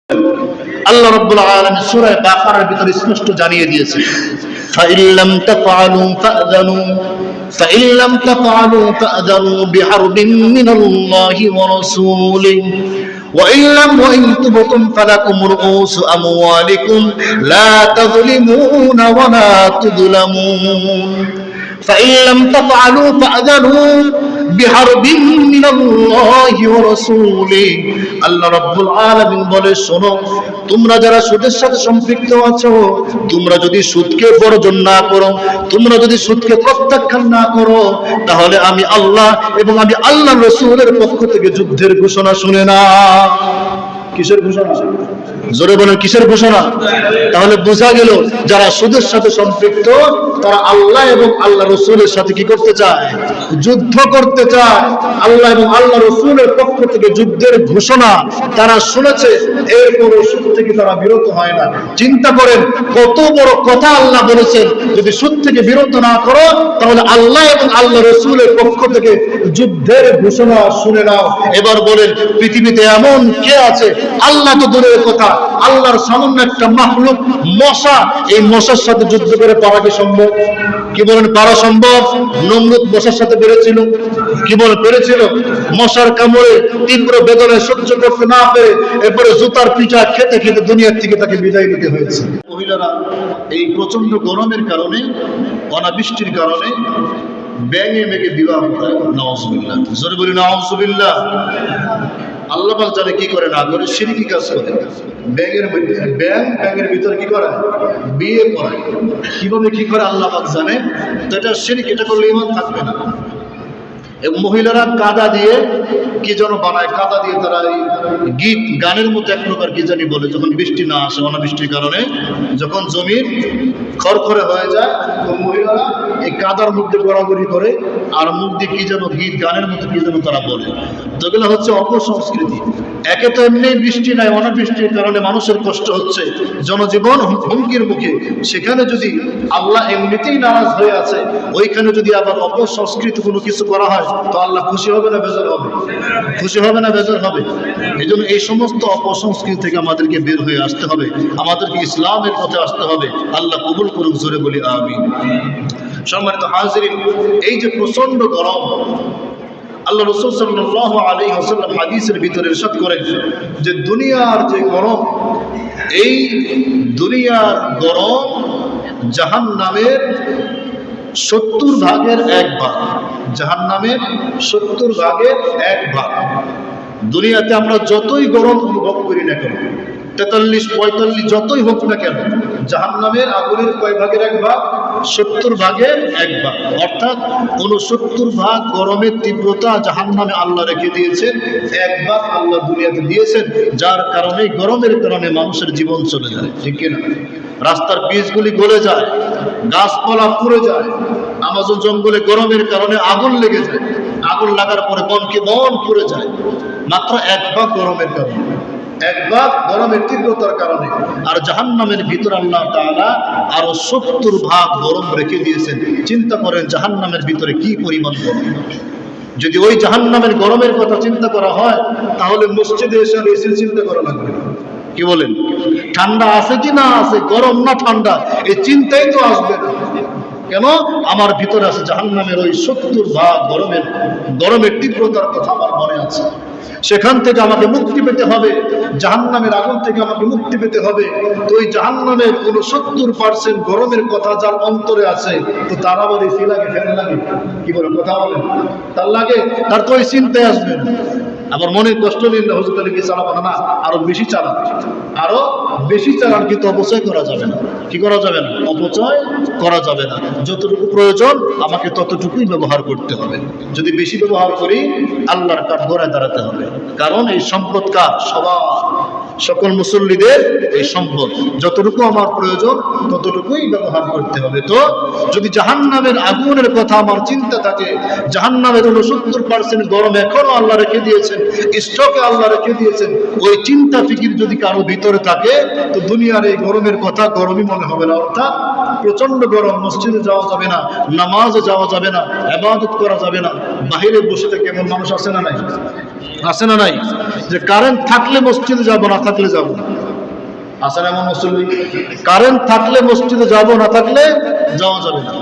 আল্লাহ রাব্বুল আলামিন সূরা বাকারার ভিতরে স্পষ্ট জানিয়ে দিয়েছেন, ফাইল্লাম তাফআলু ফাআযানু বিহারবিন মিনাল্লাহি ওয়া রাসূলিহি وإن تبتم فلكم رؤوس أموالكم لا تظلمون ولا تظلمون فإن لم تفعلوا فأذنوا بحرب من الله ورسوله আল্লাহ রাব্বুল আলামিন বলে, শোনো, তোমরা যারা সুদের সাথে সম্পৃক্ত আছো, তোমরা যদি সুদকে বর্জন না করো, তোমরা যদি সুদকে প্রত্যাখ্যান না করো, তাহলে আমি আল্লাহ এবং আমি আল্লাহর রাসূলের পক্ষ থেকে যুদ্ধের ঘোষণা শুনে না। কিসের ঘোষণা? জোরে বলেন, কিসের ঘোষণা? তাহলে বোঝা গেল যারা সুদের সাথে সম্পৃক্ত তারা আল্লাহ এবং আল্লাহ রাসূলের সাথে কি করতে চায়? যুদ্ধ করতে চায়। আল্লাহ এবং আল্লাহ রাসূলের পক্ষ থেকে যুদ্ধের ঘোষণা তারা শুনেছে, এরপর সুদ থেকে তারা বিরত হয় না। চিন্তা করেন কত বড় কথা আল্লাহ বলেছেন, যদি সুদ থেকে বিরত না করো তাহলে আল্লাহ এবং আল্লাহ রাসূলের পক্ষ থেকে যুদ্ধের ঘোষণা শুনে নাও। এবার বলেন, পৃথিবীতে এমন কে আছে? আল্লাহ তো দূরের কথা, আল্লাহর সামান্য একটা মাখলুক মশা, এই মশার সাথে যুদ্ধ করে পারা কি সম্ভব? কি বলেন, পারা সম্ভব? নমরুদ মশার সাথে পেরেছিল? কি বলে পেরেছিল? মশার কামড়ে তীব্র বেদনা সহ্য করতে না পেরে এরপরে জুতার পিঠা খেতে খেতে দুনিয়ার থেকে তাকে বিদায় নিতে হয়েছে। মহিলারা এই প্রচন্ড গরমের কারণে, অনাবৃষ্টির কারণে ব্যাঙে মেঘে বিবাহ করে। নাউযুবিল্লাহ, জোরে বলি নাউযুবিল্লাহ। আল্লাহ পাক জানে কি করে না করে, শিরকি কাজ করে। ব্যাঙের ভিতরে কি করে? বিয়ে করায়। কিভাবে কি করে আল্লাহ পাক জানে। তো এটা শিরক, এটা করলে ঈমান থাকবে না। এবং মহিলারা কাদা দিয়ে কি যেন বানায়, কাদা দিয়ে তারা এই গীত গানের মতো এক প্রকার কি জানি বলে, যখন বৃষ্টি না আসে, অনাবৃষ্টির কারণে যখন জমিন খড়খড়ে হয়ে যায়, তো মহিলারা এই কাদার মধ্যে গড়াগড়ি করে আর মুখ দিয়ে কি যেন গীত গানের মতো কি যেন তারা বলে। যেগুলো হচ্ছে অপসংস্কৃতি। একে তো এমনি বৃষ্টি নাই, অনাবৃষ্টির কারণে মানুষের কষ্ট হচ্ছে, জনজীবন হুমকির মুখে। সেখানে যদি আল্লাহ এমনিতেই নারাজ হয়ে আছে, ওইখানে যদি আবার অপসংস্কৃতি কোনো কিছু করা হয়, তো আল্লাহ খুশি হবে না বেজার হবে? খুশি হবে না বেজার হবে? এই জন্য এই সমস্ত অপসংস্কৃতি থেকে আমাদেরকে বের হয়ে আসতে হবে, আমাদেরকে ইসলামের পথে আসতে হবে। আল্লাহ কবুল করুক, জোরে বলি আমিন। সম্মানিত হাজিরিন, এই যে প্রচন্ড গরম, আল্লাহ রাসূল সাল্লাল্লাহু আলাইহি ওয়াসাল্লাম হাদিসের ভিতরে ইরশাদ করেন যে দুনিয়ার যে গরম, এই দুনিয়ার গরম জাহান্নামের 70 ভাগের 1 ভাগ। জাহান্নামের 70 ভাগের 1 ভাগ। দুনিয়াতে আমরা যতই গরম অনুভব করি না কেন, 43-45 যতই হোক না কেন, জাহান্নামের আগুনের কয় ভাগের 1 ভাগ? 70 ভাগের 1 ভাগ। অর্থাৎ 69 ভাগ গরমের তীব্রতা জাহান্নামে আল্লাহ রেখে দিয়েছেন, 1 ভাগ আল্লাহ দুনিয়াতে দিয়েছেন, যার কারণে গরমের কারণে মানুষের জীবন চলে যায়। ঠিক কিনা? রাস্তার বীজগুলি গলে যায়, গাছপালা পুড়ে যায়, আমাজন জঙ্গলে গরমের কারণে আগুন লেগে যায়, আগুন লাগার পরে বনকে বন পুড়ে যায়, মাত্র 1 ভাগ গরমের কারণে, 1 ভাগ গরমের তীব্রতার কারণে। আর জাহান্নামের ভিতর আল্লাহ তাআলা আরো 70 ভাগ গরম রেখে দিয়েছেন। চিন্তা করেন জাহান্নামের ভিতরে কি পরিমাণ গরম। যদি ওই জাহান্নামের গরমের কথা চিন্তা করা হয়, তাহলে মসজিদে এসে এসে চিন্তা করা লাগবে। কি বলেন? ঠান্ডা আছে কি না আছে, গরম না ঠান্ডা, এই চিন্তাই তো আসবে না। কেন? আমার ভিতরে আছে জাহান্নামের ওই 70 ভাগ গরমের তীব্রতার কথা আমার মনে আছে। সেখান থেকে আমাকে মুক্তি পেতে হবে, জাহান্নামের আগুন থেকে আমাকে মুক্তি পেতে হবে। তো ওই জাহান্নামের 69% গরমের কথা যার অন্তরে আছে, তো তার আবার এসি লাগে, ফ্যান লাগে, কি বলে কথা বলেন, তার লাগে, তার তো ওই চিন্তায় আসবে না। আবার মনে কষ্ট নিন না, হুজুর তাহলে কি চালাবো না, আরো বেশি চালান, আরো বেশি চালান, কিন্তু অপচয় করা যাবে না। কি করা যাবে না? অপচয় করা যাবে না। যতটুকু প্রয়োজন আমাকে ততটুকুই ব্যবহার করতে হবে। যদি বেশি ব্যবহার করি, আল্লাহর কাঠগড়ায় দাঁড়াতে হবে। কারণ এই সম্পদ কার? সবার, সকল মুসল্লিদের এই সম্পদ। যতটুকু আমার প্রয়োজন ততটুকুই ব্যবহার করতে হবে। তো যদি জাহান্নামের আগুনের কথা আমার চিন্তা থাকে, জাহান্নামের 69% গরম এখনো আল্লাহ রেখে দিয়েছেন, স্টকে আল্লাহ রেখে দিয়েছেন, ওই চিন্তা ফিকির যদি কারো ভিতরে থাকে, তো দুনিয়ার এই গরমের কথা গরমই মনে হবে না। অর্থাৎ প্রচন্ড গরম, মসজিদে যাওয়া যাবে না, নামাজে যাওয়া যাবে না, ইবাদত করা যাবে না, বাহিরে বসে থেকে এমন মানুষ আছে না নাই? আছে না নাই? যে কারেন্ট থাকলে মসজিদে যাব, না থাকলে যাব না। আছে না এমন মুসল্লি? কারেন্ট থাকলে মসজিদে যাব, না থাকলে যাওয়া যাবে না।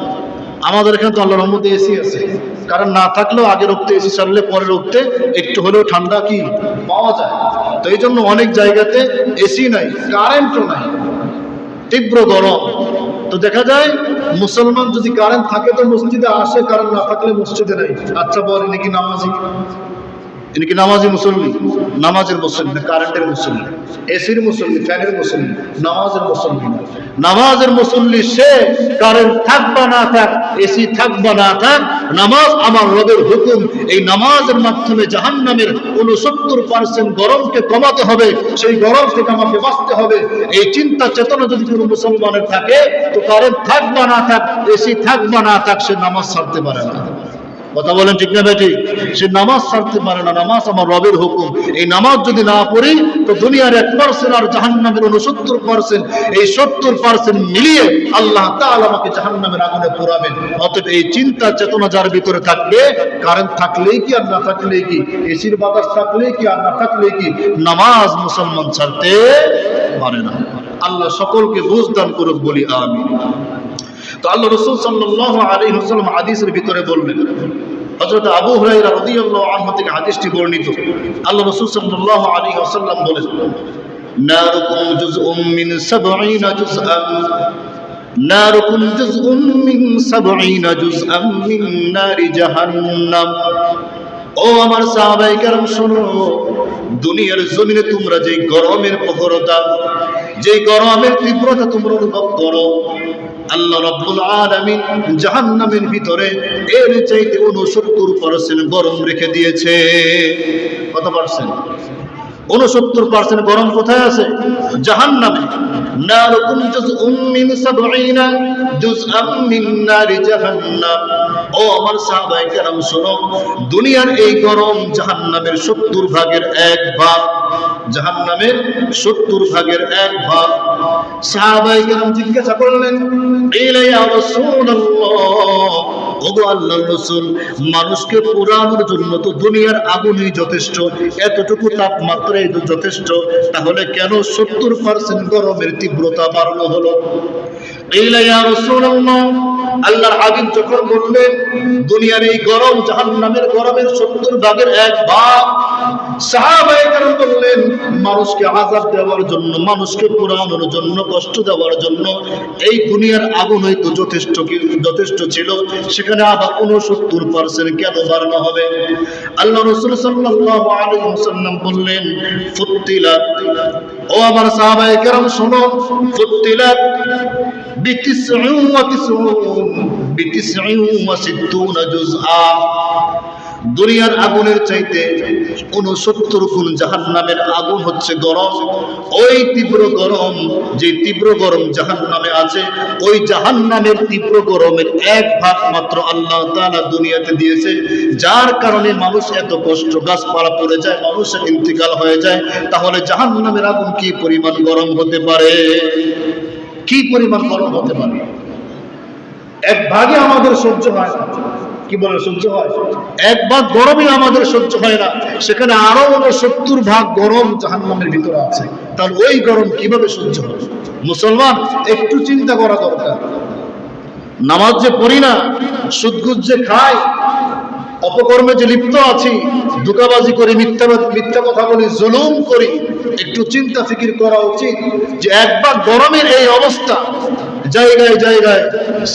আমাদের এখানে তো আল্লাহর রহমতে এসি আছে, কারণ না থাকলেও আগের রক্তে এসি চাললে পরের রক্তে একটু হলেও ঠান্ডা কি পাওয়া যায়। তো এই জন্য অনেক জায়গাতে এসি নাই, কারেন্টও নাই, তীব্র গরম। তো দেখা যায় মুসলমান যদি কারেন্ট থাকে তো মসজিদে আসে, কারেন্ট না থাকলে মসজিদে নাই। আচ্ছা বলেন, কি নামাজি? ইনি কি নামাজি মুসল্লি? নামাজের মুসল্লি না, কারেন্টের মুসল্লি, এসির মুসল্লি, ফ্যানের মুসল্লি, নামাজের মুসল্লি না। নামাজের মুসল্লি সে কারেন্ট থাক বা না থাক, এসি থাক বা না থাক, নামাজ আমার রবের হুকুম। এই নামাজের মাধ্যমে জাহান্নামের 69% গরমকে কমাতে হবে, সেই গরম থেকে আমাকে বাঁচতে হবে। এই চিন্তা চেতনা যদি কোনো মুসলমানের থাকে, তো কারেন্ট থাক বা না থাক, এসি থাক বা না থাক, সে নামাজ ছাড়তে পারে না। কথা বলেন ঠিক না বেঠিক? সে নামাজ ছাড়তে পারে না। নামাজ আমার রবের হুকুম। এই নামাজ যদি না পড়ি তো দুনিয়ার 1% আর জাহান্নামের 69%, এই 70% মিলিয়ে আল্লাহ তাআলা আমাকে জাহান্নামের আগুনে পোড়াবেন। অতএব এই চিন্তা চেতনা যার ভিতরে থাকবে, কারেন্ট থাকলেই কি আর না থাকলেই কি, এসির বাতাস থাকলেই কি আর না থাকলেই কি, নামাজ মুসলমান ছাড়তে পারে না। আল্লাহ সকলকে বুঝ দান করুক, বলি আমিন। তো আল্লাহ রাসূল সাল্লাল্লাহু আলাইহি ওয়াসাল্লাম হাদিসের ভিতরে বললেন, হযরত আবু হুরায়রা রাদিয়াল্লাহু আনহু থেকে হাদিসটি বর্ণিত। আল্লাহ রাসূল সাল্লাল্লাহু আলাইহি ওয়াসাল্লাম বলেন, নারুকুম জুজউম মিন 70 জুজআন, নারুকুম জুজউম মিন 70 জুজআন মিন নারি জাহান্নাম। ও আমার সাহাবায়ে কেরাম শোনো, দুনিয়ার জমিনে তোমরা যে গরমের প্রখরতা, যে গরমের তীব্রতা তোমরা অনুভব করো, আল্লাহ রাব্বুল আলামিন জাহান্নামের ভিতরে এর চাইতে 69% গরম রেখে দিয়েছে। কত পার্সেন্ট? 69% গরম কোথায় আছে? জাহান্নামে। নারুকুম জুজউম মিন 70 জুজআম মিন নারি জাহান্নাম। ও আমার সাহাবায়ে কেরাম শোনো, দুনিয়ার এই গরম জাহান্নামের 70 ভাগের 1 ভাগ, জাহান্নামের 70 ভাগের 1 ভাগ। সাহাবায়ে কেরাম জিজ্ঞাসা করলেন, ইলা ইয়া রাসূলুল্লাহ, ওগো আল্লাহর রাসূল, মানুষকে পোড়ানোর জন্য তো দুনিয়ার আগুনই যথেষ্ট, এতটুকু তাপমাত্রাই তো যথেষ্ট, তাহলে কেন 70% গরমের তীব্রতা বাড়ানো হলো? ইলা ইয়া রাসূলুল্লাহ, আল্লাহর হাবিব যখন বললেন দুনিয়ার এই গরম জাহান্নামের গরমের 70 ভাগের 1 ভাগ, সাহাবায়ে কেরাম বললেন মানুষকে আযাব দেওয়ার জন্য, মানুষকে পোড়ানোর জন্য, কষ্ট দেওয়ার জন্য এই দুনিয়ার আগুন হয়তো যথেষ্ট ছিল, সেখানে আবার 69% কেন বাড়ানো হবে? আল্লাহ রাসূল সাল্লাল্লাহু আলাইহি ওয়াসাল্লাম বললেন, ফুত্তিলাত, ও আমার সাহাবায়ে কেরাম শোনো, ফুত্তিলাত বিতিসঈন জুজআ। দুনিয়ার আগুনের চাইতে 69 গুণ জাহান্নামের আগুন হচ্ছে গরম। ওই তীব্র গরম, যে তীব্র গরম জাহান্নামে আছে, ওই জাহান্নামের তীব্র গরমের 1 ভাগ মাত্র আল্লাহ তাআলা দুনিয়াতে দিয়েছে, যার কারণে মানুষ এত কষ্ট, গাছপালা পড়ে যায়, মানুষের ইন্তিকাল হয়ে যায়। তাহলে জাহান্নামের আগুন কি পরিমাণ গরম হতে পারে? কি পরিমাণ গরম হতে পারে? 1 ভাগে আমাদের সহ্য হয় না। কি বলে সহ্য হয়? 1 ভাগ গরমই আমাদের সহ্য হয় না, সেখানে আরো 69 ভাগ গরম জাহান্নামের ভিতরে আছে। তাহলে ওই গরম কিভাবে সহ্য হবে? মুসলমান একটু চিন্তা করা দরকার। নামাজ যে পড়ি না, সুদ-ঘুষ যে খাই, অপকর্মে যে লিপ্ত আছি, ধোঁকাবাজি করি, মিথ্যা কথা বলি, জুলুম করি, একটু চিন্তা ফিকির করা উচিত যে 1 ভাগ গরমের এই অবস্থা, জায়গায় জায়গায়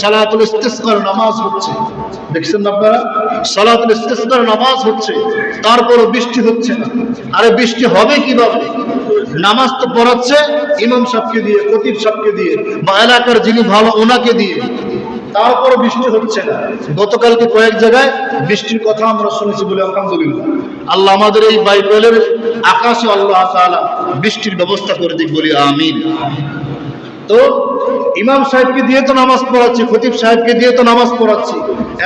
সালাতুল ইস্তিসকার নামাজ হচ্ছে, দেখছেন না আপনারা? সালাতুল ইস্তিসকার নামাজ হচ্ছে, তারপরও বৃষ্টি হচ্ছে না। আরে বৃষ্টি হবে কিভাবে? নামাজ তো পড়াচ্ছে ইমাম সাহেবকে দিয়ে, খতিব সাহেবকে দিয়ে, বা এলাকার যিনি ভালো ওনাকে দিয়ে, তারপরও বৃষ্টি হচ্ছে না। গতকালকে কয়েক জায়গায় বৃষ্টির কথা আমরা শুনেছি বলে আলহামদুলিল্লাহ। আল্লাহ আমাদের এই বাইবেলের আকাশে আল্লাহ তাআলা বৃষ্টির ব্যবস্থা করে দিক, বলি আমিন। তো ইমাম সাহেবকে দিয়ে তো নামাজ পড়াচ্ছি, খতিব সাহেবকে দিয়ে তো নামাজ পড়াচ্ছি,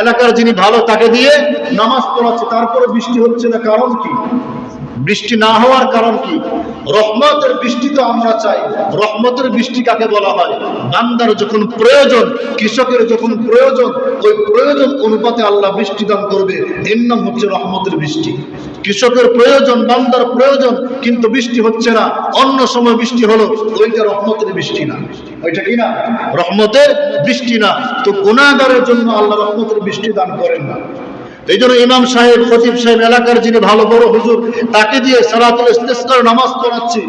এলাকার যিনি ভালো তাকে দিয়ে নামাজ পড়াচ্ছি, তারপরে বৃষ্টি হচ্ছে না। কারণ কি? বৃষ্টি না হওয়ার কারণ কি? রহমতের বৃষ্টি তো আমরা চাই। রহমতের বৃষ্টি কাকে বলা হয়? বান্দার যখন প্রয়োজন, কৃষকের যখন প্রয়োজন, ওই প্রয়োজন অনুপাতে আল্লাহ বৃষ্টি দান করবে, এর নাম হচ্ছে রহমতের বৃষ্টি। কৃষকের প্রয়োজন, বান্দার প্রয়োজন, কিন্তু বৃষ্টি হচ্ছে না, অন্য সময় বৃষ্টি হলো, ওইটা রহমতের বৃষ্টি না। ওইটা কি না? রহমতের বৃষ্টি না। তো গুনাহগারের জন্য আল্লাহ রহমতের বৃষ্টি দান করেন না। এই জন্য ইমাম সাহেব, খতিব সাহেব, এলাকার যিনি ভালো বড় হুজুর, তাকে দিয়ে সালাতুল ইস্তিসকার নামাজ পড়াচ্ছি,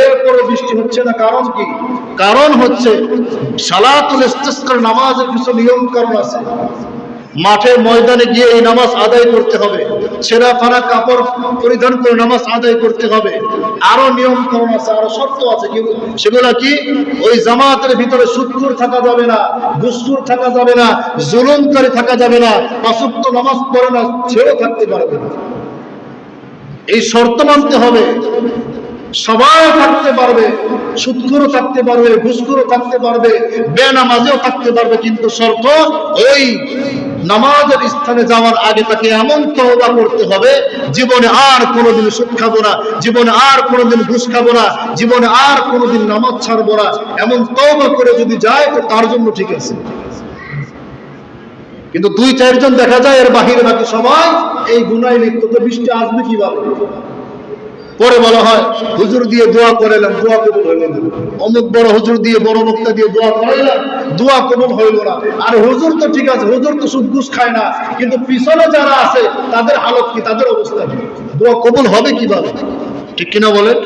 এরপরে বৃষ্টি হচ্ছে না। কারণ কি? কারণ হচ্ছে সালাতুল ইস্তিসকার নামাজের কিছু নিয়ম কারণ আছে। মাঠে ময়দানে গিয়ে এই নামাজ আদায় করতে হবে, ছেঁড়া ফাড়া কাপড় পরিধান করে নামাজ আদায় করতে হবে, আরো নিয়ম কারণ আছে, আরো শর্ত আছে। সেগুলা কি? ওই জামাতের ভিতরে সুদখোর থাকা যাবে না, ঘুষখোর থাকা যাবে না, জুলুমকারী থাকা যাবে না, পাঁচ ওয়াক্ত নামাজ পড়ে না ছেড়েও থাকতে পারবে না। এই শর্ত মানতে হবে। সবাই থাকতে পারবে, সুদখোরও থাকতে পারবে, ঘুষখোরও থাকতে পারবে, বেনামাজিও থাকতে পারবে, কিন্তু শর্ত ওই নামাজের স্থানে যাওয়ার আগে তাকে এমন তওবা করতে হবে, জীবনে আর কোনোদিন সুদ খাবো না, জীবনে আর কোনোদিন ঘুষ খাবো না, জীবনে আর কোনোদিন নামাজ ছাড়বো না, এমন তওবা করে যদি যায় তো তার জন্য ঠিক আছে। কিন্তু 2-4 জন দেখা যায়, এর বাহিরে বাকি সবাই এই গুনায় লিপ্ত। তো বৃষ্টি আসবে কিভাবে? পরে বলা হয় হুজুর দিয়ে দোয়া করাইলাম, দোয়া কবুল হইল না। অমুক বড় হুজুর দিয়ে, বড় বক্তা দিয়ে দোয়া করাইলাম, দোয়া কবুল হইল না। আর হুজুর তো ঠিক আছে, হুজুর তো সুদ ঘুষ খায় না, কিন্তু পিছনে যারা আছে তাদের হালত কি, তাদের অবস্থা কি? দোয়া কবুল হবে কিভাবে? ঠিক কিনা বলেন?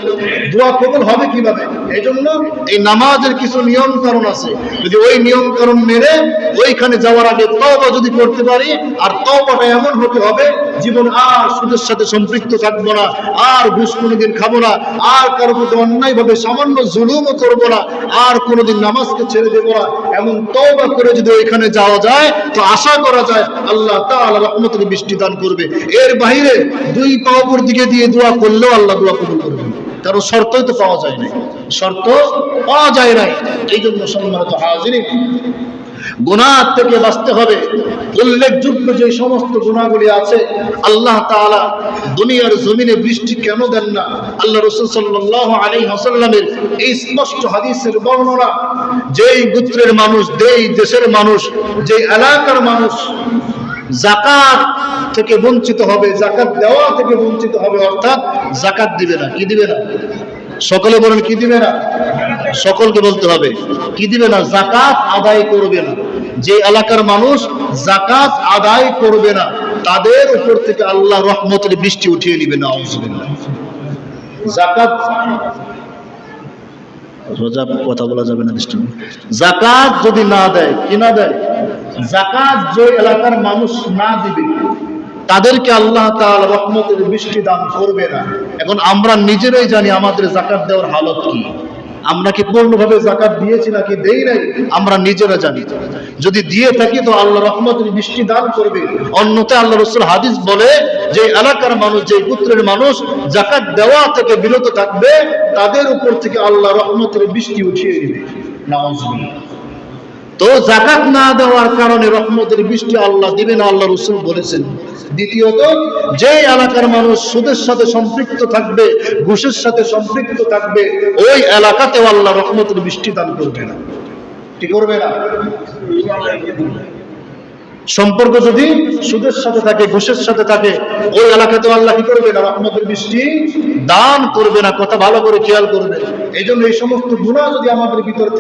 দোয়া কবুল হবে কিভাবে? এই জন্য এই নামাজের কিছু নিয়ম কারণ আছে। যদি ওই নিয়ম কারণ মেনে ওইখানে যাওয়ার আগে তওবা যদি করতে পারি, আর তওবাটা এমন হতে হবে জীবন আর সুদের সাথে সম্পৃক্ত থাকবো না, আর ঘুষ কোনোদিন খাবো না, আর কারো প্রতি অন্যায় ভাবে সামান্য জুলুমও করবো না, আর কোনোদিন নামাজকে ছেড়ে দেবো না। এমন তওবা করে যদি ওইখানে যাওয়া যায় তো আশা করা যায় আল্লাহ তাআলা রহমতের বৃষ্টি দান করবে। এর বাইরে 2 পা উপর দিকে দিয়ে দোয়া করলেও আল্লাহ দোয়া কবুল করবে, কারণ শর্তই তো পাওয়া যায় নাই, শর্ত পাওয়া যায় নাই। এই জন্য সম্মানিত হাজিরিন, গুনাহ থেকে বাঁচতে হবে। উল্লেখযোগ্য যে সমস্ত গুনাহগুলি আছে, আল্লাহ তাআলা দুনিয়ার জমিনে বৃষ্টি কেন দেন না? আল্লাহ রাসূল সাল্লাল্লাহু আলাইহি ওয়াসাল্লামের এই স্পষ্ট হাদিসের বর্ণনা, যেই গোত্রের মানুষ, যেই দেশের মানুষ, যেই এলাকার মানুষ যাকাত থেকে বঞ্চিত হবে, যাকাত দেওয়া থেকে বঞ্চিত হবে, অর্থাৎ যাকাত দিবে না। কি দিবে না? সকলে বলেন কি দিবে না? সকলকে বলতে হবে কি দিবে না? যাকাত আদায় করবে না। যে এলাকার মানুষ যাকাত আদায় করবে না, তাদের উপর থেকে আল্লাহ রহমতের বৃষ্টি উঠিয়ে নেবে। নাউযুবিল্লাহ। যাকাত, রোজা কথা বলা যাবে না, দৃষ্টি। যাকাত যদি না দেয়, কি না দেয়? যাকাত যে এলাকার মানুষ না দিবে, তাদেরকে আল্লাহ তাআলা রহমতের বৃষ্টি দান করবে না। এখন আমরা নিজেরাই জানি আমাদের যাকাত দেওয়ার হালত কি। আমরা কি পূর্ণভাবে যাকাত দিয়েছি নাকি দেই নাই, আমরা নিজেরা জানি। যদি দিয়ে থাকি তো আল্লাহ রহমতের বৃষ্টি দান করবে। অন্যথায় আল্লাহ রাসূল হাদিস বলে, যে এলাকার মানুষ, যে গোত্রের মানুষ যাকাত দেওয়া থেকে বিরত থাকবে, তাদের উপর থেকে আল্লাহ রহমতের বৃষ্টি উঠিয়ে নেবে। নাউযুবিল্লাহ। তো যাকাত না দেওয়ার কারণে রহমতের বৃষ্টি আল্লাহ দিবেন না, আল্লাহ রাসূল বলেছেন। দ্বিতীয়ত, যে এলাকার মানুষ সুদের সাথে সম্পৃক্ত থাকবে, ঘুষের সাথে সম্পৃক্ত থাকবে, ওই এলাকাতেও আল্লাহ রহমতের বৃষ্টি দান করবে না। কি করবে না? সম্পর্ক যদি সুদের সাথে থাকে, ঘুষের সাথে থাকে, ওই এলাকাতে আল্লাহ কি করবে না? রহমতের বৃষ্টি দান করবে না। কথা ভালো করে খেয়াল করবে। এই জন্য এই সমস্ত গুনাহ যদি আমাদের ভিতরে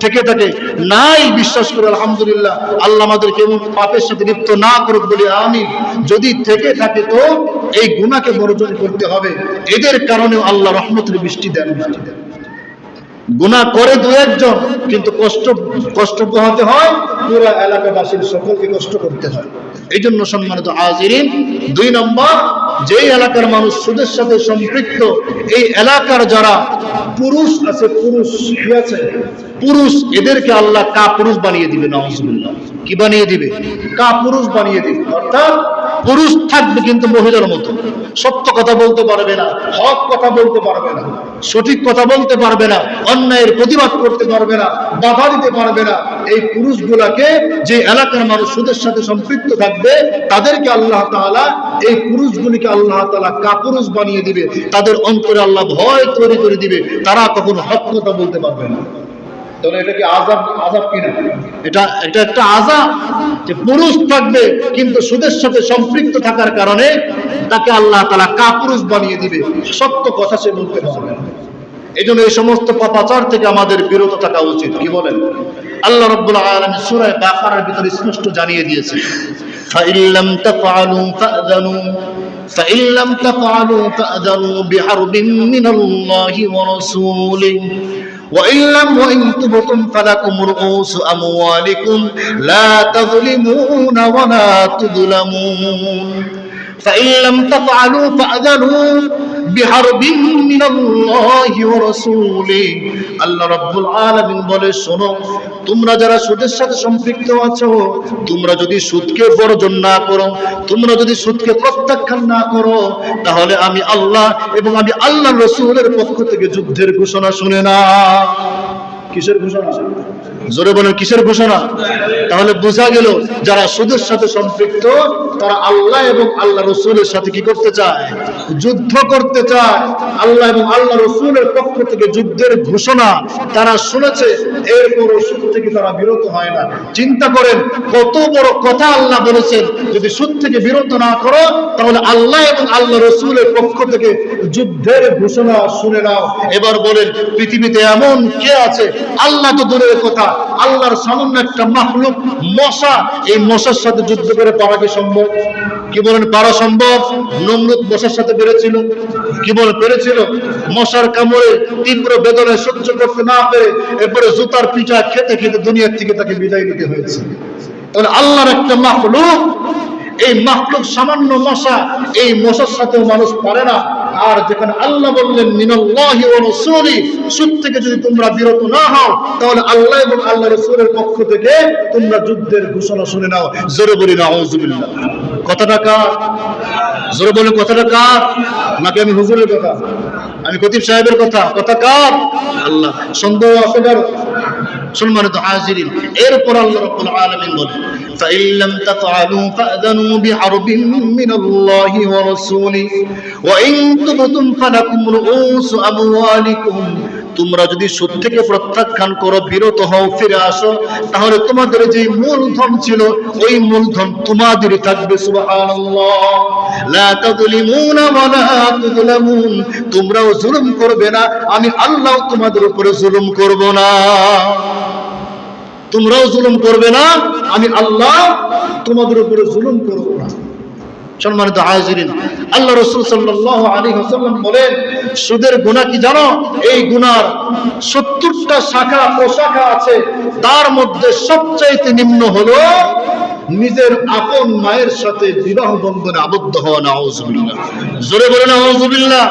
থেকে থাকে, নাই বিশ্বাস করে আলহামদুলিল্লাহ, আল্লাহ আমাদেরকে এমন পাপের সাথে লিপ্ত না করুক বলে আমিন। যদি থেকে থাকে তো এই গুনাহকে বর্জন করতে হবে। এদের কারণেও আল্লাহ রহমতের বৃষ্টি দেন না। গুনাহ করে 2-1 জন, কিন্তু কষ্ট পোহাতে হয় পুরো এলাকাবাসীর, সকলকে কষ্ট করতে হয়। এই জন্য সম্মানিত হাজিরিন, 2 নম্বর, যেই এলাকার মানুষ সুদের সাথে সম্পৃক্ত, এই এলাকার যারা পুরুষ আছে, পুরুষ কি আছে? পুরুষ, এদেরকে আল্লাহ কাপুরুষ বানিয়ে দিবে। নাউযুবিল্লাহ। কি বানিয়ে দিবে? কাপুরুষ বানিয়ে দিবে। অর্থাৎ পুরুষ থাকবে কিন্তু মহিলার মতো, সত্য কথা বলতে পারবে না, হক কথা বলতে পারবে না, সঠিক কথা বলতে পারবে না, অন্যায়ের প্রতিবাদ করতে পারবে না, বাধা দিতে পারবে না। এই পুরুষগুলাকে, যে এলাকার মানুষ সুদের সাথে সম্পৃক্ত থাকবে, তাদেরকে আল্লাহ তাআলা, এই পুরুষগুলিকে আল্লাহ তাআলা কাপুরুষ বানিয়ে দিবে। তাদের অন্তরে আল্লাহ ভয় তৈরি করে দিবে, তারা কখনো হক কথা বলতে পারবে না। তাহলে এটা কি আযাব? আযাব কিনা? এটা একটা আযাব, যে পুরুষ থাকবে কিন্তু সুদের সাথে সম্পৃক্ত থাকার কারণে তাকে আল্লাহ তাআলা কাপুরুষ বানিয়ে দিবে, সত্য কথা সে বলতে পারবে না। এই জন্য এই সমস্ত পাপাচার থেকে আমাদের বিরত থাকা উচিত। কি বলেন? আল্লাহ রাব্বুল আলামিন সূরা বাকারার ভিতরে স্পষ্ট জানিয়ে দিয়েছে, ফাইল্লাম তাফআলু ফাআযানু বিহারবিন মিনাল্লাহি ওয়া রাসূলিহি وإن تبتم فلكم رؤوس أموالكم لا تظلمون ولا تظلمون فإن لم تفعلوا فأذنوا بحرب من الله ورسوله আল্লাহ রাব্বুল আলামিন বলে, শোনো, তোমরা যারা সুদের সাথে সম্পৃক্ত আছো, তোমরা যদি সুদকে বর্জন না করো, তোমরা যদি সুদকে প্রত্যাখ্যান না করো, তাহলে আমি আল্লাহ এবং আমি আল্লাহর রাসূলের পক্ষ থেকে যুদ্ধের ঘোষণা শুনে না। কিসের ঘোষণা? জোরে বলেন, কিসের ঘোষণা? তাহলে বোঝা গেল, যারা সুদের সাথে সম্পৃক্ত তারা আল্লাহ এবং আল্লাহ রাসূলের সাথে কি করতে চায়? যুদ্ধ করতে চায়। আল্লাহ এবং আল্লাহ রাসূলের পক্ষ থেকে যুদ্ধের ঘোষণা তারা শুনেছে, এরপরও সুদ থেকে তারা বিরত হয় না। চিন্তা করেন কত বড় কথা আল্লাহ বলেছেন, যদি সুদ থেকে বিরত না করো তাহলে আল্লাহ এবং আল্লাহ রাসূলের পক্ষ থেকে যুদ্ধের ঘোষণা শুনে নাও। এবার বলেন, পৃথিবীতে এমন কে আছে? আল্লাহ তো দূরের কথা, আল্লাহর সামান্য একটা মাখলুক মশা, এই মশার সাথে যুদ্ধ করে পারা কি সম্ভব? কি বলেন, পারা সম্ভব? নমরুদ মশার সাথে পেরেছিল? কি বলে পেরেছিল? মশার কামড়ে তীব্র বেদনা সহ্য করতে না পেরে এরপরে জুতার পিঠা খেতে খেতে দুনিয়ার থেকে তাকে বিদায় নিতে হয়েছে। তাহলে আল্লাহর একটা মাখলুক, এই মাখলুক সামান্য মশা, এই মশার সাথেও মানুষ পারে না। আর যেখানে আল্লাহ বললেন মিনাল্লাহি ওয়া রাসূলি, সুদ থেকে যদি তোমরা বিরত না হও তাহলে আল্লাহ এবং আল্লাহ রাসূলের পক্ষ থেকে তোমরা যুদ্ধের ঘোষণা শুনে নাও। জোরে বলি নাউযুবিল্লাহ। কথাটা কার? জোরে বলে, কথাটা কার? নাকি আমি হুজুরের কথা? আমি খতিব সাহেবের কথা? কথা কার? আল্লাহ। সন্দেহ আছে কারো? সম্মানিত হাজিরিন, এরপর আল্লাহ রাব্বুল আলামিন বলেন, فإن لم تفعلوا فأذنوا بحرب من الله ورسوله وإن تبتم فلكم رؤوس أموالكم তোমরা যদি সুদ থেকে প্রত্যাখ্যান করো, বিরত হও, ফিরে আসো, তাহলে তোমাদের যে মূলধন ছিল ওই মূলধন তোমাদেরই থাকবে। সুবহানাল্লাহ। লা তাযলিমুনা ওয়া লা তুযলামুন, তোমরাও জুলুম করবে না, আমি আল্লাহ তোমাদের উপরে জুলুম করব না। তোমরাও জুলুম করবে না, আমি আল্লাহ তোমাদের উপরে জুলুম করব না। সম্মানিত হাজিরিন, আল্লাহ রাসূল সাল্লাল্লাহু আলাইহি ওয়াসাল্লাম বলেন, সুদের গুনাহ কি জানো? এই গুনার 70টা শাখা প্রশাখা আছে, তার মধ্যে সবচাইতে নিম্ন হলো নিজের আপন মায়ের সাথে বিবাহ বন্ধনে আবদ্ধ হওয়া। নাউযুবিল্লাহ। জোরে বলে নাউযুবিল্লাহ।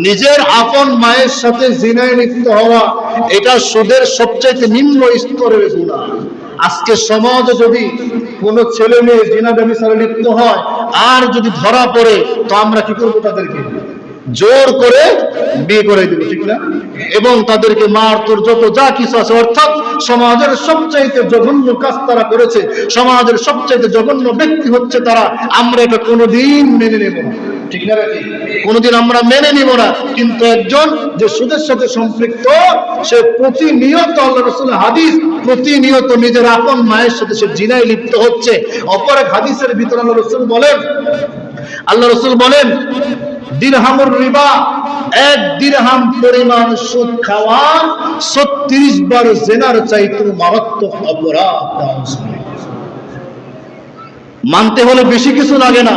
নিজের আপন মায়ের সাথে জিনায় লিপ্ত হওয়া, এটা সুদের সবচাইতে নিম্ন স্তরের গুনাহ। আজকে সমাজে যদি কোনো ছেলে মেয়ে জিনা ব্যভিচারে লিপ্ত হয় আর যদি ধরা পড়ে, তো আমরা কি করবো? তাদেরকে জোর করে বিয়ে করে দিব, ঠিক না? এবং তাদেরকে মারধর যত যা কিছু আছে, অর্থাৎ সমাজের সবচাইতে জঘন্য কাজ তারা করেছে, সমাজের সবচাইতে জঘন্য ব্যক্তি হচ্ছে তারা। আমরা এটা কোনোদিন মেনে নেব না, ঠিক না? কোনোদিন আমরা মেনে নিব না। কিন্তু একজন যে সুদের সাথে সম্পৃক্ত, সে প্রতিনিয়ত, আল্লাহ রাসূলের হাদিস, প্রতিনিয়ত নিজের আপন মায়ের সাথে সে জিনায় লিপ্ত হচ্ছে। অপর এক হাদিসের ভিতরে আল্লাহ রাসূল বলেন দিরহামুর রিবা, 1 দিরহাম পরিমাণ সুদ খাওয়া 36 বার জিনার চাইতে মারাত্মক অপরাধ। মানতে হলে বেশি কিছু লাগে না,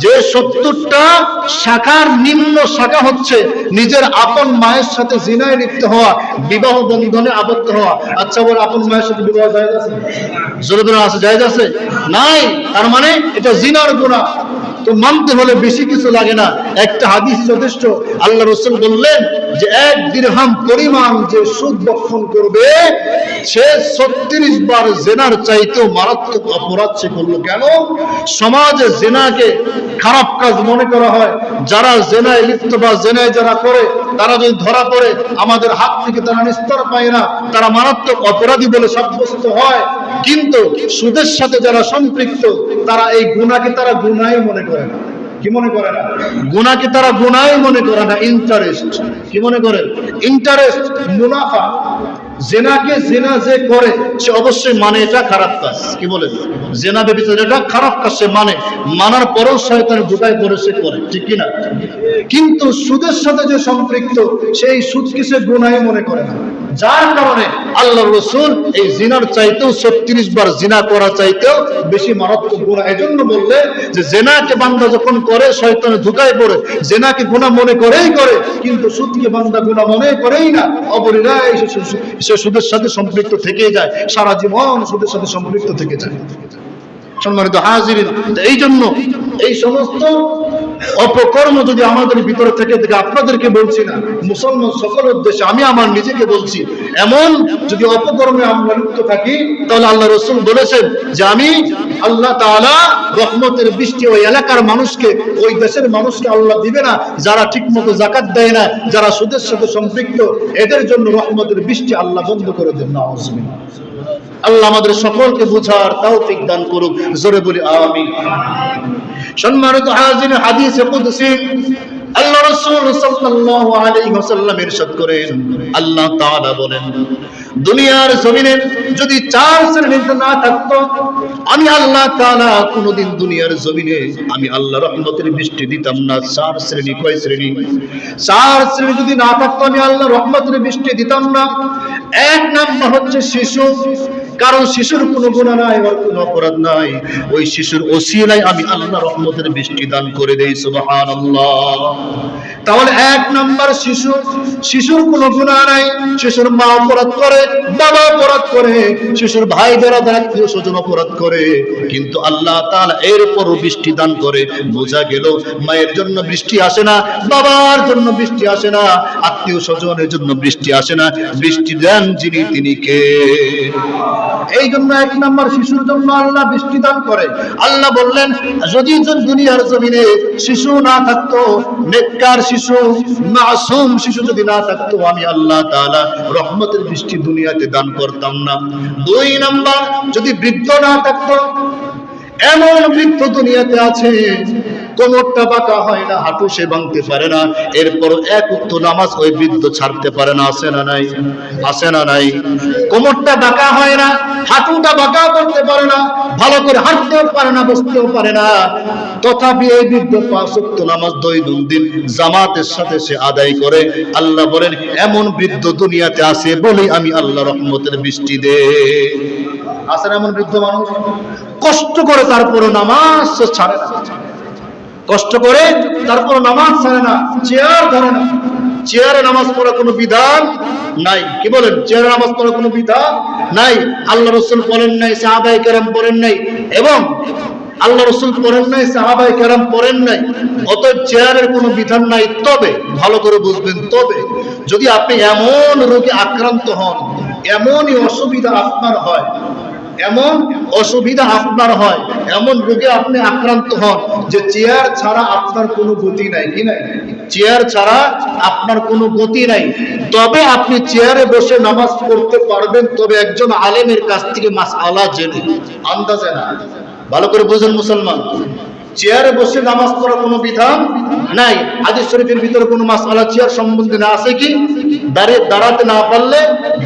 যে 70টা শাখার নিম্ন শাখা হচ্ছে নিজের আপন মায়ের সাথে জিনায় লিপ্ত হওয়া, বিবাহ বন্ধনে আবদ্ধ হওয়া। আচ্ছা, ওর আপন মায়ের সাথে বিবাহ জায়েজ আছে? জোরে বলে আছে, জায়েজ আছে? নাই। তার মানে এটা জিনার গুনাহ। তো মানতে হলে বেশি কিছু লাগে না, একটা হাদিস যথেষ্ট। আল্লাহ রাসূল বললেন যে 1 দিরহাম পরিমাণ যে সুদ ভক্ষণ করবে সে 36 বার জিনার চাইতেও মারাত্মক অপরাধ সে করলো। কেন? সমাজে জিনাকে খারাপ কাজ মনে করা হয়। যারা জিনায় লিপ্ত বা জিনায় যারা করে তারা যদি ধরা পড়ে আমাদের হাত থেকে তারা নিস্তার পায় না, তারা মারাত্মক অপরাধী বলে সাব্যস্ত হয়। কিন্তু সুদের সাথে যারা সম্পৃক্ত তারা এই গুনাহকে তারা গুনাহ মনে করে না। কি মনে করে না? গুনাহকে তারা গুনাহ মনে করে না, ইন্টারেস্ট। কি মনে করে? ইন্টারেস্ট, মুনাফা। জিনাকে জিনা যে করে সে অবশ্যই মানে এটা খারাপ কাজ। কি বলে? জিনা ব্যভিচার এটা খারাপ কাজ, সে মানে, মানার পরেও শয়তানের ঢুকায় পড়ে সে করে, ঠিক কি না? কিন্তু সুদের সাথে যে সম্পৃক্ত সেই সুদকে সে গুনাহ মনে করে না। যার কারণে আল্লাহর রাসূল এই জিনার চাইতেও 36 বার জিনা করা চাইতেও বেশি মারাত্মক গুনাহ। এজন্য বললে যে জিনাকে বান্দা যখন করে শয়তানে ধোঁকায় পড়ে, জিনাকে গুনাহ মনে করেই করে, কিন্তু সুদকে বান্দা গুনাহ মনে করেই না। অবলীলায় সে সুদের সাথে সম্পৃক্ত থেকেই যায়, সারা জীবন সুদের সাথে সম্পৃক্ত থেকে যায়। সম্মানিত হাজিরিন, এই জন্য এই সমস্ত অপকর্ম যদি আমাদের ভিতরে থেকে আপনাদেরকে বলছি না, মুসলমান সকল উদ্দেশ্যে আমি আমার নিজেকে বলছি, এমন যদি অপকর্মে আমরা লিপ্ত থাকি তাহলে আল্লাহ রাসূল বলেছেন যে আমি আল্লাহ তাআলা রহমতের বৃষ্টি ওই এলাকার মানুষকে, ওই দেশের মানুষকে আল্লাহ দিবে না যারা ঠিকমতো যাকাত দেয় না, যারা সুদের সাথে সম্পৃক্ত, এদের জন্য রহমতের বৃষ্টি আল্লাহ বন্ধ করে দেন। নাউজুবিল্লাহ। আল্লাহ আমাদের সকলকে বুঝার তৌফিক দান করুক, জোরে বলি আমিন। সম্মানিত হাজির, হাদিসে কুদসি আল্লাহ রাসূল সাল্লাল্লাহু আলাইহি ওয়াসাল্লাম ইরশাদ করেন, আল্লাহ তাআলা বলেন, দুনিয়ার জমিনে যদি 4 শ্রেণী না থাকতো আমি আল্লাহ তাআলা কোনদিন দুনিয়ার জমিনে আমি আল্লাহ রহমতের বৃষ্টি দিতাম না। 4 শ্রেণী। কয় শ্রেণী? 4 শ্রেণী যদি না থাকতো আমি আল্লাহ রহমতের বৃষ্টি দিতাম না। 1 নাম্বার হচ্ছে শিশু। কারণ শিশুর কোনো গুনাহ নাই, ওর কোনো অপরাধ নাই, ওই শিশুর ওসিলায় আমি আল্লাহ রহমতের বৃষ্টি দান করে দেই। সুবহানাল্লাহ। তাহলে 1 নাম্বার শিশু, শিশুর কোনো গুনাহ নাই, শিশুর মা অপরাধ করে, বাবা অপরাধ করে, শিশুর ভাই যারা আত্মীয় স্বজন অপরাধ করে, কিন্তু আল্লাহ তাআলা এরপরও বৃষ্টি দান করে। বোঝা গেল মায়ের জন্য বৃষ্টি আসে না, বাবার জন্য বৃষ্টি আসে না, আত্মীয় স্বজনের জন্য বৃষ্টি আসে না, বৃষ্টি দেন যিনি তিনি কে? এই জন্য 1 নাম্বার শিশুর জন্য আল্লাহ বৃষ্টি দান করে। আল্লাহ বললেন যদি দুনিয়ার জমিনে শিশু না থাকতো, নেককার শিশু, মাসুম শিশু যদি না থাকতো আমি আল্লাহ তাআলা রহমতের বৃষ্টি দুনিয়াতে দান করতাম না। 2 নাম্বার যদি বৃদ্ধ না থাকতো, এমন বৃদ্ধ দুনিয়াতে আছে কোমরটা বাঁকা হয় না, হাঁটু সে ভাঙতে পারে না, এরপর 1 ওয়াক্ত নামাজ ওই বৃদ্ধ ছাড়তে পারে না। আছে না নাই? আছে না নাই? কোমরটা বাঁকা হয় না, হাঁটুটা বাঁকা করতে পারে না, ভালো করে হাঁটতেও পারে না, বসতেও পারে না, তথাপি এই বৃদ্ধ 5 ওয়াক্ত নামাজ দৈনন্দিন জামাতের সাথে সে আদায় করে। আল্লাহ বলেন এমন বৃদ্ধ দুনিয়াতে আছে বলেই আমি আল্লাহ রহমতের বৃষ্টি দে। আছে না এমন বৃদ্ধ মানুষ? কষ্ট করে তারপরও নামাজ ছাড়ে না, কষ্ট করে তারপর নামাজ ছাড়ে না, চেয়ার ধরে না। চেয়ারে নামাজ পড়া কোনো বিধান নাই। কি বলেন? চেয়ারে নামাজ পড়া কোনো বিধান নাই। আল্লাহ রাসূল পড়েন নাই, সাহাবায়ে কেরাম পড়েন নাই, এবং আল্লাহ রাসূল পড়েন নাই, সাহাবায়ে কেরাম পড়েন নাই, অতএব চেয়ারের কোনো বিধান নাই। তবে ভালো করে বুঝবেন, তবে যদি আপনি এমন রোগে আক্রান্ত হন, এমনই অসুবিধা আপনার হয়, এমন অসুবিধা আপনার হয়, এমন রোগে আপনি আক্রান্ত হন যে চেয়ার ছাড়া আপনার কোনো গতি নাই, কি নাই? চেয়ার ছাড়া আপনার কোনো গতি নাই, তবে আপনি চেয়ারে বসে নামাজ পড়তে পারবেন, তবে একজন আলেমের কাছ থেকে মাসআলা জেনে, আন্দাজে না। ভালো করে বুঝেন মুসলমান, চেয়ারে বসে নামাজ পড়ার কোনো বিধান নাই। হাদিস শরীফের ভিতরে কোনো মাসআলা চেয়ার সম্বন্ধে না আছে কি? দাঁড়াতে না পারলে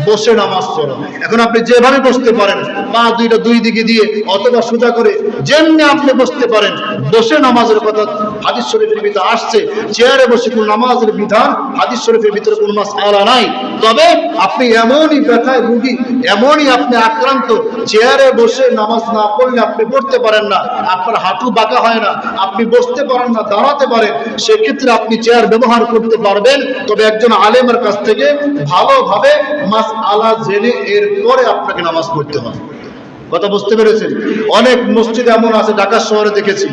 বসে নামাজ পড়ো। এখন আপনি যেভাবে বসতে পারেন, পা দুইটা দুই দিকে দিয়ে অথবা সোজা করে, যেমনি আপনি বসতে পারেন, বসে নামাজের কথা হাদিস শরীফের ভিতরে আসছে। চেয়ারে বসে কোনো নামাজের বিধান হাদিস শরীফের ভিতরে কোনো মাসআলা নাই। তবে আপনি এমনই ব্যথায় ভুগি, এমনই আপনি আক্রান্ত, চেয়ারে বসে নামাজ না পড়লে আপনি পড়তে পারেন না, আপনার হাঁটু বাঁকা হয় না, আপনি বসতে পারেন না, দাঁড়াতে পারেন, সেক্ষেত্রে আপনি চেয়ার ব্যবহার করতে পারবেন, তবে একজন আলেমের কাছ থেকে ভালোভাবে মাসআলা জেনে এরপরে আপনাকে নামাজ পড়তে হবে। কথা বুঝতে পেরেছেন? অনেক মসজিদ এমন আছে, ঢাকা শহরে দেখেছি,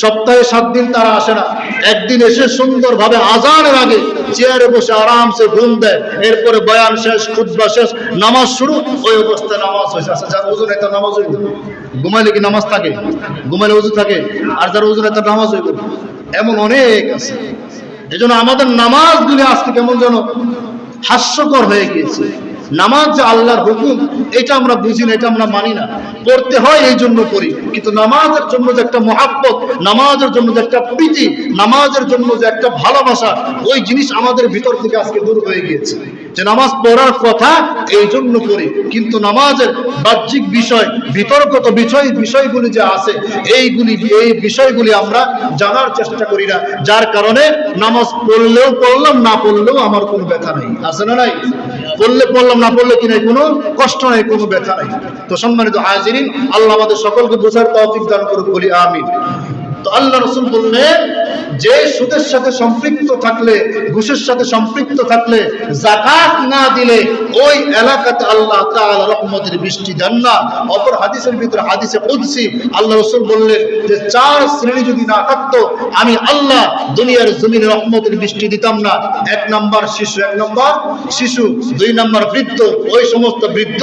সপ্তাহে 7 দিন তারা আসে না, একদিন এসে সুন্দরভাবে আজানের আগে চেয়ারে বসে আরামসে ঘুম দেয়, এরপরে বয়ান শেষ, খুতবা শেষ, নামাজ শুরু, ওই অবস্থায় নামাজ হয়েছে। আচ্ছা, যার ওযু নেই তার নামাজ হইব? ঘুমাইলে কি নামাজ থাকে? ঘুমাইলে ওযু থাকে? আর যার ওযু নেই তার নামাজ হইব? এমন অনেক আছে। এজন্য আমাদের নামাজগুলি আজকে কেমন যেন হাস্যকর হয়ে গিয়েছে। নামাজ যে আল্লাহর হুকুম এটা আমরা বুঝি না, এটা আমরা মানি না। পড়তে হয় এই জন্য করি, কিন্তু নামাজের জন্য যে একটা মহাব্বত, নামাজের জন্য যে একটা প্রীতি, নামাজের জন্য যে একটা ভালোবাসা, ওই জিনিস আমাদের ভিতর থেকে আজকে দূর হয়ে গিয়েছে। যে নামাজ পড়ার কথা এই জন্য করি, কিন্তু নামাজের বাহ্যিক বিষয়, বিতর্কত বিষয়গুলি যে আছে এই বিষয়গুলি আমরা জানার চেষ্টা করি না, যার কারণে নামাজ পড়লেও পড়লাম, না পড়লেও আমার কোনো ব্যথা নেই। আছে না নাই? পড়লে পড়লাম, না পড়লে কি নাই, কোনো কষ্ট নাই, কোনো ব্যথা নাই। তো সম্মানিত হাজিরিন, আল্লাহ আমাদের সকলকে বোঝার তৌফিক দান করুক, বলি আমিন। তো আল্লাহ রাসূল বললেন যে সুদের সাথে সম্পৃক্ত থাকলে, ঘুষের সাথে সম্পৃক্ত থাকলে, যাকাত না দিলে ওই এলাকাতে আল্লাহ তাআলা রহমতের বৃষ্টি দেন না। অপর হাদিসের ভিতরে, হাদিসে কুদসি, আল্লাহ রাসূল বললেন যে 4 শ্রেণী যদি না থাকতো আমি আল্লাহ দুনিয়ার জমিনে রহমতের বৃষ্টি দিতাম না। 1 নম্বর শিশু, 2 নম্বর বৃদ্ধ, ওই সমস্ত বৃদ্ধ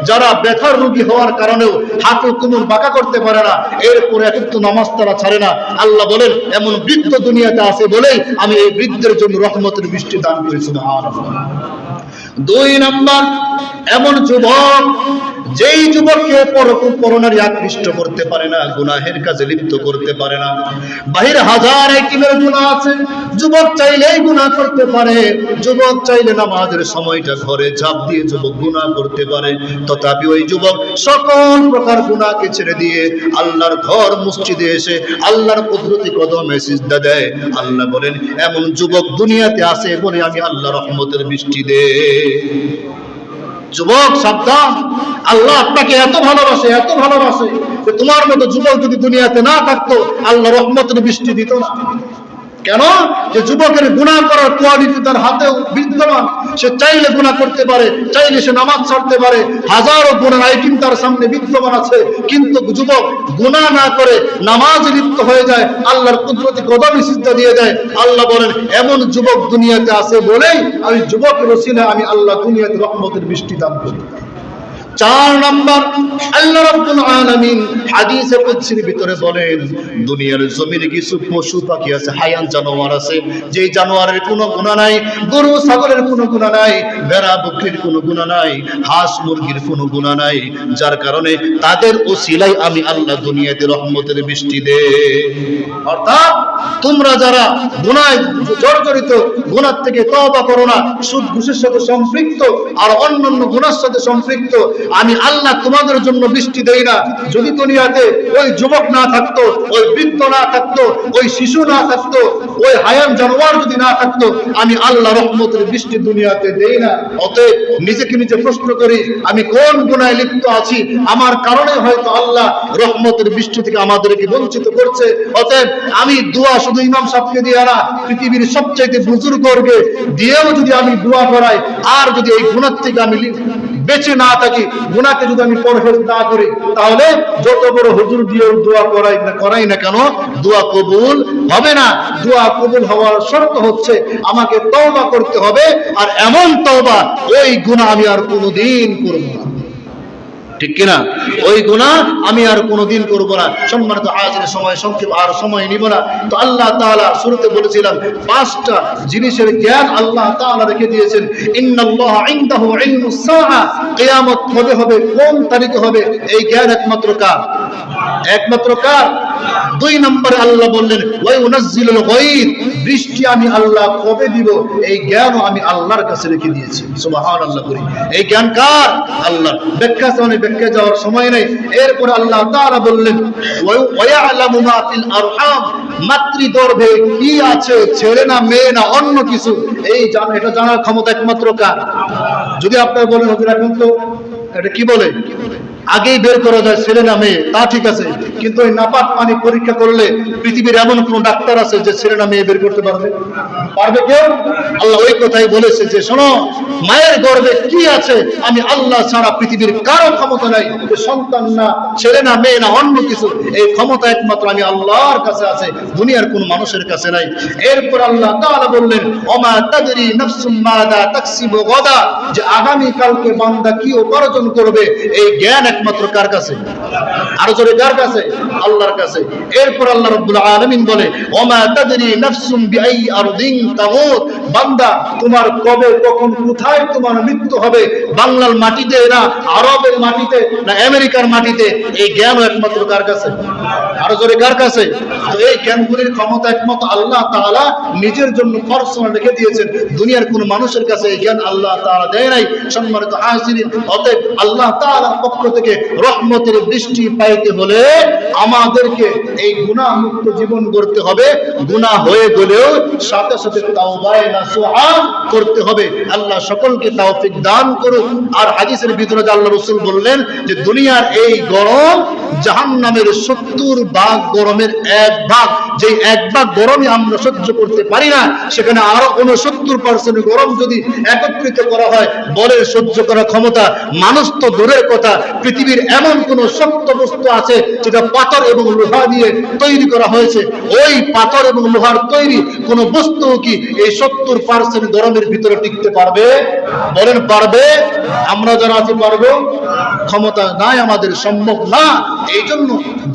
যারা ব্যথার রোগী হওয়ার কারণেও হাঁটু কোমর বাঁকা করতে পারে না, এরপরে একটু নামাজ তারা ছাড়ে না। আল্লাহ বলেন এমন বৃদ্ধ দুনিয়াতে আছে বলেই আমি এই বৃদ্ধের জন্য রহমতের বৃষ্টি দান করেছি। সুবহানাল্লাহ। 2 নম্বর এমন যুবক, যেই যুবককে পরনারী আকৃষ্ট করতে পারে না, গুনাহের কাজে লিপ্ত করতে পারে না। বাহির হাজার একিমের গুনাহ আছে, যুবক চাইলেই গুনাহ করতে পারে, যুবক চাইলে নামাজের সময়টা ঘরে ঝাঁপ দিয়ে যুবক গুনাহ করতে পারে, তথাপি ওই যুবক সকল প্রকার গুনাহকে ছেড়ে দিয়ে আল্লাহর ঘর মসজিদে এসে আল্লাহর কুদরতি কদমে সিজদা দেয়। আল্লাহ বলেন এমন যুবক দুনিয়াতে আছে বলে আমি আল্লাহ রহমতের বৃষ্টি দেই। যুবক সাবধান, আল্লাহ আপনাকে এত ভালোবাসে, এত ভালোবাসে যে তোমার মতো যুবক যদি দুনিয়াতে না থাকতো আল্লাহ রহমতের বৃষ্টি দিত না। কেন? যে যুবকের গুনাহ করার কোয়ালিটি তার হাতেও বিদ্যমান, সে চাইলে গুনাহ করতে পারে, চাইলে সে নামাজ ছাড়তে পারে, হাজারো গুনাহ আইটেম তার সামনে বিদ্যমান আছে, কিন্তু যুবক গুনাহ না করে নামাজে লিপ্ত হয়ে যায়, আল্লাহর কুদরতি কদমে সিজদা দিয়ে দেয়। আল্লাহ বলেন এমন যুবক দুনিয়াতে আছে বলেই আমি যুবকের ওসিলায় আমি আল্লাহ দুনিয়াতে রহমতের বৃষ্টি দান করি। 4 নম্বর আল্লাহ রাব্বুল আলামিন হাদিসে কুদসির ভিতরে বলেন দুনিয়ার জমিনে কিছু পশু পাখি আছে, হায়ান জানোয়ার আছে, যেই জানোয়ারের কোনো গুনাহ নাই, গরু ছাগলের কোনো গুনাহ নাই, ভেড়া বকরির কোনো গুনাহ নাই, হাঁস মুরগির কোনো গুনাহ নাই, যার কারণে তাদের ওসিলায় আমি আল্লাহ দুনিয়াতে রহমতের বৃষ্টি দেই। অর্থাৎ তোমরা যারা গুনাহে জর্জরিত, গুনাহ থেকে তওবা করো না, সুদ ঘুষের সাথে সম্পৃক্ত আর অন্যান্য গুনাহের সাথে সম্পৃক্ত, আমি আল্লাহ তোমাদের জন্য বৃষ্টি দেই না। যদি দুনিয়াতে ওই যুবক না থাকতো, ওই বৃদ্ধ না থাকতো, ওই শিশু না থাকতো, ওই হায়ান জানোয়ার যদি না থাকতো, আমি আল্লাহ রহমতের বৃষ্টি দুনিয়াতে দেই না। অতএব নিজেকে নিজে প্রশ্ন করি আমি কোন গুনাহে লিপ্ত আছি, আমার কারণে হয়তো আল্লাহ রহমতের বৃষ্টি থেকে আমাদেরকে বঞ্চিত করছে। অতএব আমি দোয়া শুধু ইমাম সাহেবকে দিয়ে না, পৃথিবীর সবচাইতে বুজুর্গকে দিয়েও যদি আমি দোয়া করাই, আর যদি এই গুনাহ থেকে আমি বেঁচে না থাকি, গুনাহকে যদি আমি পরহেজ না করি, তাহলে যত বড় হুজুর দিয়ে দোয়া করাই না কেন, দোয়া কবুল হবে না। দোয়া কবুল হওয়ার শর্ত হচ্ছে আমাকে তওবা করতে হবে, আর এমন তওবা ওই গুনাহ আমি আর কোনোদিন করব না। ঠিক কিনা? ওই গুনাহ আমি আর কোনোদিন করব না। সম্মানিত হাজির, সময় সংক্ষেপ, আর সময় নিব না। তো আল্লাহ তাআলা শুরুতে বলেছিলাম 5টা জিনিসের জ্ঞান আল্লাহ তাআলা রেখে দিয়েছেন। ইন্নাল্লাহা ইনদাহু ইলমুস সাআ, কিয়ামত কবে হবে, কোন তারিখে হবে, এই জ্ঞান একমাত্র কার? একমাত্র কার? 2 নম্বরে আল্লাহ বললেন ওয়া ইউনাজ্জিলুল গায়ব, বৃষ্টি আমি আল্লাহ কবে দিব, এই জ্ঞানও আমি আল্লাহর কাছে রেখে দিয়েছি। সুবহানাল্লাহ করি। এই জ্ঞান কার? আল্লাহ। ব্যাখ্যা যাওয়ার সময় নেই। এরপর আল্লাহ তাআলা বললেন ওয়া ইয়ালামু মা ফিল আরহাম, মাতৃগর্ভে কি আছে, ছেলে না মেয়ে না অন্য কিছু, এটা জানার ক্ষমতা একমাত্র কার? যদি আপনারা বলেন হুজুর এখন তো এটা কি বলে, আগেই বের করা যায় ছেলে না মেয়ে, তা ঠিক আছে, কিন্তু ওই নাপাক পানি পরীক্ষা করলে পৃথিবীর এমন কোন ডাক্তার আছে যে ছেলে না মেয়ে বের করতে পারবে? পারবে কেউ? আল্লাহ ওই কথাই বলেছে যে শোনো, মায়ের গর্ভে কি আছে আমি আল্লাহ ছাড়া পৃথিবীর কারো ক্ষমতা নাই, যে সন্তান না ছেলে না মেয়ে না অন্য কিছু, এই ক্ষমতা একমাত্র আমি আল্লাহর কাছে আছে, দুনিয়ার কোন মানুষের কাছে নাই। এরপর আল্লাহ তাআলা বললেন ওমা তাদরি নাফসুম মাযা তাকসিবু গাদা, যে আগামী কালকে বান্দা কি উপার্জন করবে এই জ্ঞান একমাত্র কার কাছে? আরো জোরে কার কাছে? আল্লাহর কাছে। এরপর আল্লাহ রাব্বুল আলামিন বলে ওমা তাদরি নাফসুম বিআই আরদিন তামুত, বান্দা তোমার কবে কখন কোথায় তোমার মৃত্যু হবে, বাংলার মাটিতে না আরবের মাটিতে না আমেরিকার মাটিতে, এই জ্ঞান একমাত্র কার কাছে? আরো জোরে কার কাছে? তো এই জ্ঞানগুলির ক্ষমতা একমাত্র আল্লাহ তাআলা নিজের জন্য পার্সোনাল রেখে দিয়েছেন, দুনিয়ার কোন মানুষের কাছে এই জ্ঞান আল্লাহ তাআলা দেয় নাই। সম্মানিত হাজিরিন, অতএব আল্লাহ তাআলার পক্ষ থেকে রহমতের বৃষ্টি পাইতে হলে আমাদেরকে এই গুনাহ মুক্ত জীবন গড়তে হবে, গুনাহ হয়ে গেলেও সাথে সাথে তাওবায়ে নাসুহা করতে হবে। আল্লাহ সকলকে তৌফিক দান করুক। আর হাদিসের ভিতরে আল্লাহ রাসূল বললেন যে দুনিয়ার এই গরম জাহান্নামের 70 ভাগ গরমের 1 ভাগ, যে 1 ভাগ গরমই আমরা সহ্য করতে পারি না, সেখানে আরো 69% গরম যদি একত্রিত করা হয়, বলের সহ্য করার ক্ষমতা মানুষ তো দূরের কথা, পৃথিবীর এমন কোন শক্ত বস্তু আছে যেটা পাথর এবং লোহা দিয়ে তৈরি করা হয়েছে, ওই পাথর এবং লোহার তৈরি কোন বস্তু কি এই 70% গরমের ভিতরে টিকতে পারবে? বলেন পারবে? আমরা যারা আছি পারবো? ক্ষমতা নাই, আমাদের সম্ভব না। এই জন্য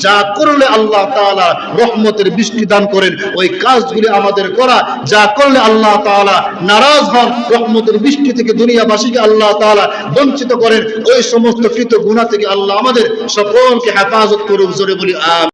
যা করলে আল্লাহ তাআলা রহমতের বৃষ্টি দান করেন ওই কাজগুলি আমাদের করা, যা করলে আল্লাহ তাআলা নারাজ হন, রহমতের বৃষ্টি থেকে দুনিয়াবাসীকে আল্লাহ তাআলা বঞ্চিত করেন, ওই সমস্ত কৃত গুনাহ থেকে আল্লাহ আমাদের সকলকে হেফাজত করুক। জোরে বলি আমিন।